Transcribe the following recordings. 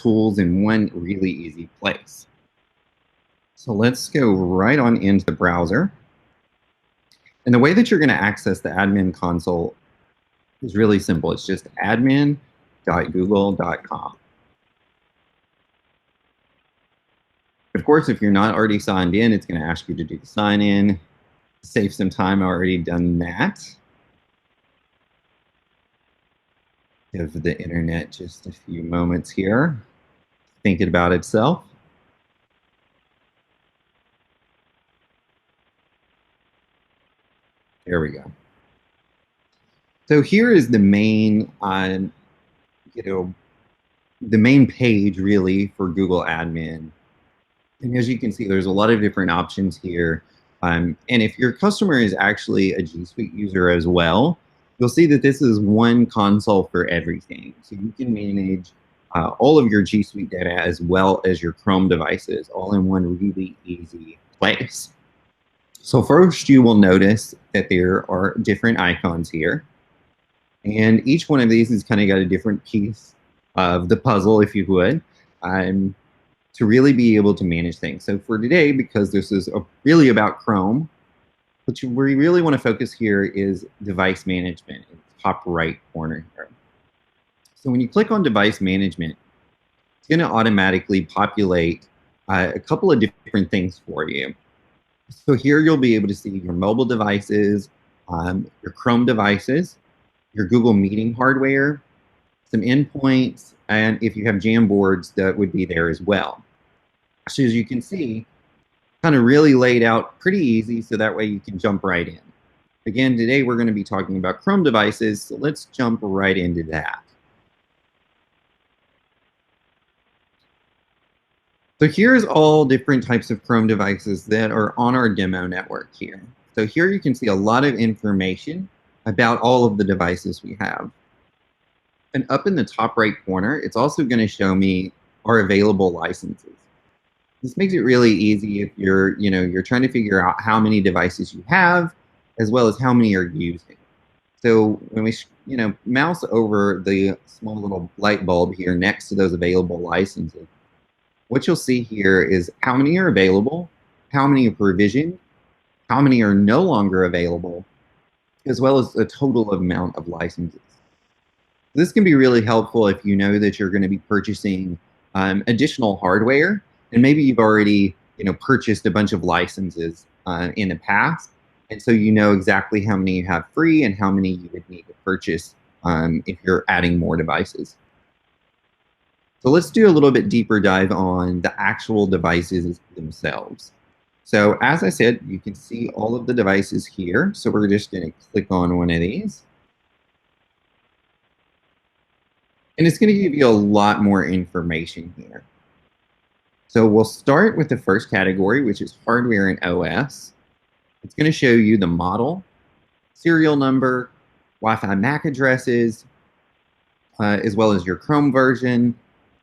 tools in one really easy place. So let's go right on into the browser. And the way that you're going to access the admin console is really simple. It's just admin.google.com. Of course, if you're not already signed in, it's going to ask you to do the sign in. Save some time, I've already done that. Give the internet just a few moments here, thinking about itself. There we go. So here is the main, the main page really for Google Admin. And as you can see, there's a lot of different options here. And if your customer is actually a G Suite user as well, you'll see that this is one console for everything. So you can manage all of your G Suite data as well as your Chrome devices, all in one really easy place. So first, you will notice that there are different icons here. And each one of these has kind of got a different piece of the puzzle, if you would, to really be able to manage things. So for today, because this is really about Chrome, what we really want to focus here is device management in the top right corner here. So when you click on device management, it's going to automatically populate a couple of different things for you. So here you'll be able to see your mobile devices, your Chrome devices, your Google Meeting hardware, some endpoints, and if you have Jamboards, that would be there as well. So as you can see, kind of really laid out pretty easy, so that way you can jump right in. Again, today we're going to be talking about Chrome devices, so let's jump right into that. So here's all different types of Chrome devices that are on our demo network here. So here you can see a lot of information about all of the devices we have. And up in the top right corner, it's also going to show me our available licenses. This makes it really easy if you're trying to figure out how many devices you have, as well as how many you're using. So when we mouse over the small little light bulb here next to those available licenses, what you'll see here is how many are available, how many are provisioned, how many are no longer available, as well as the total amount of licenses. This can be really helpful if you know that you're going to be purchasing additional hardware, and maybe you've already purchased a bunch of licenses in the past, and so you know exactly how many you have free and how many you would need to purchase if you're adding more devices. So let's do a little bit deeper dive on the actual devices themselves. So as I said, you can see all of the devices here. So we're just going to click on one of these. And it's going to give you a lot more information here. So we'll start with the first category, which is hardware and OS. It's going to show you the model, serial number, Wi-Fi MAC addresses, as well as your Chrome version.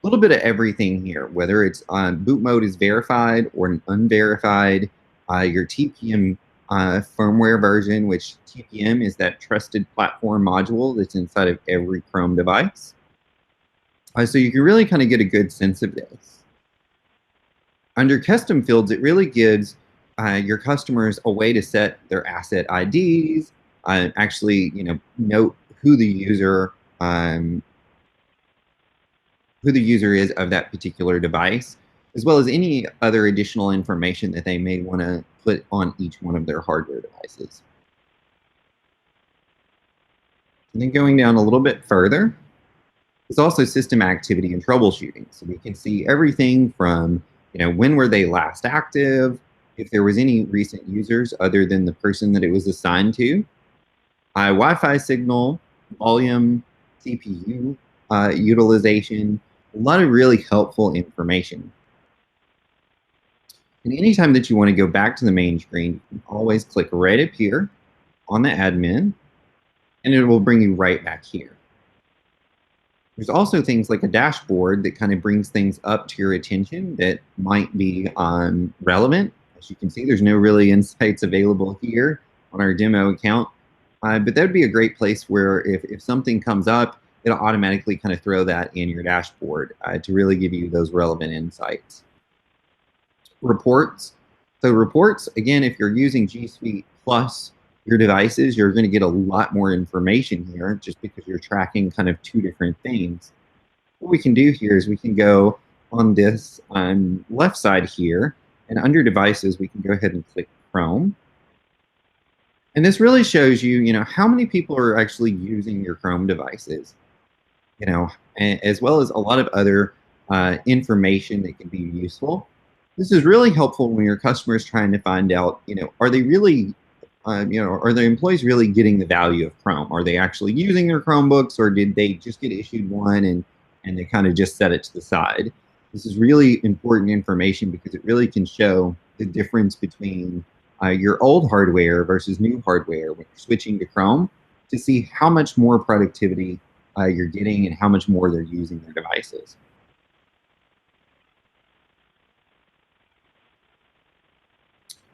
A little bit of everything here, whether it's boot mode is verified or unverified, your TPM firmware version, which TPM is that trusted platform module that's inside of every Chrome device. So you can really kind of get a good sense of this. Under custom fields, it really gives your customers a way to set their asset IDs, actually note who the user is of that particular device, as well as any other additional information that they may want to put on each one of their hardware devices. And then going down a little bit further, there's also system activity and troubleshooting. So we can see everything from, when were they last active, if there was any recent users other than the person that it was assigned to, Wi-Fi signal, volume, CPU utilization, a lot of really helpful information. And anytime that you want to go back to the main screen, you can always click right up here on the admin, and it will bring you right back here. There's also things like a dashboard that kind of brings things up to your attention that might be relevant. As you can see, there's no really insights available here on our demo account, but that would be a great place where if something comes up it'll automatically kind of throw that in your dashboard to really give you those relevant insights. Reports. So reports, again, if you're using G Suite plus your devices, you're going to get a lot more information here just because you're tracking kind of two different things. What we can do here is we can go on this left side here, and under devices, we can go ahead and click Chrome. And this really shows you, how many people are actually using your Chrome devices, as well as a lot of other information that can be useful. This is really helpful when your customer is trying to find out, are they really, are their employees really getting the value of Chrome? Are they actually using their Chromebooks, or did they just get issued one and they kind of just set it to the side? This is really important information because it really can show the difference between your old hardware versus new hardware when you're switching to Chrome, to see how much more productivity you're getting and how much more they're using their devices.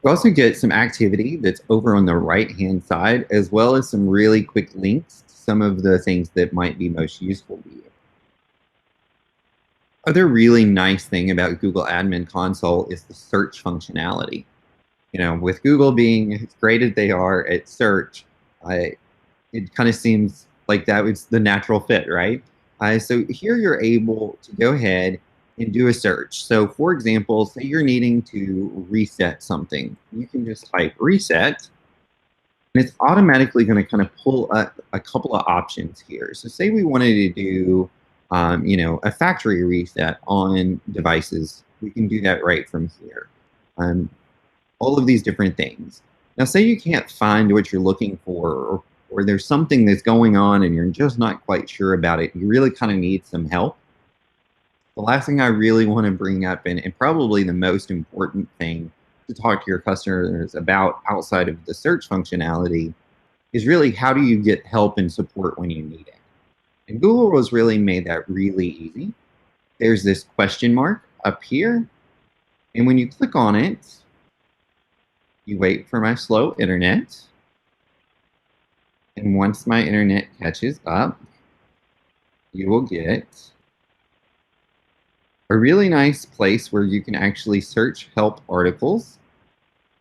You also get some activity that's over on the right-hand side, as well as some really quick links to some of the things that might be most useful to you. Other really nice thing about Google Admin Console is the search functionality. With Google being as great as they are at search, it kind of seems like that was the natural fit, right? So here you're able to go ahead and do a search. So for example, say you're needing to reset something. You can just type reset, and it's automatically going to kind of pull up a couple of options here. So say we wanted to do, a factory reset on devices. We can do that right from here. All of these different things. Now, say you can't find what you're looking for, or there's something that's going on and you're just not quite sure about it. You really kind of need some help. The last thing I really want to bring up, and probably the most important thing to talk to your customers about outside of the search functionality, is really how do you get help and support when you need it. And Google has really made that really easy. There's this question mark up here, and when you click on it, you wait for my slow internet. And once my internet catches up, you will get a really nice place where you can actually search help articles,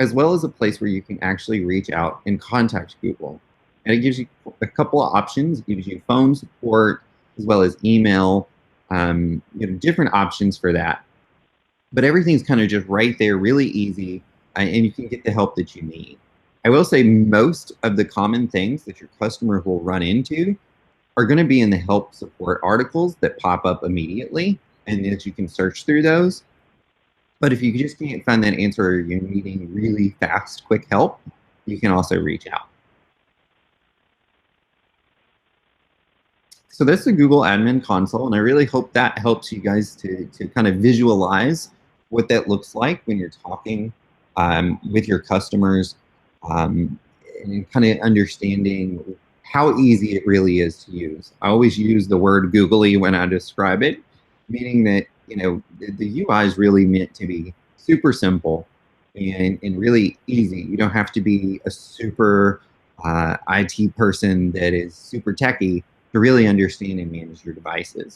as well as a place where you can actually reach out and contact Google. And it gives you a couple of options. It gives you phone support, as well as email, different options for that. But everything's kind of just right there, really easy, and you can get the help that you need. I will say most of the common things that your customer will run into are going to be in the help support articles that pop up immediately, and that you can search through those. But if you just can't find that answer, or you're needing really fast, quick help, you can also reach out. So that's the Google Admin Console, and I really hope that helps you guys to kind of visualize what that looks like when you're talking with your customers, and kind of understanding how easy it really is to use. I always use the word googly when I describe it, meaning that the UI is really meant to be super simple and really easy. You don't have to be a super IT person that is super techy to really understand and manage your devices.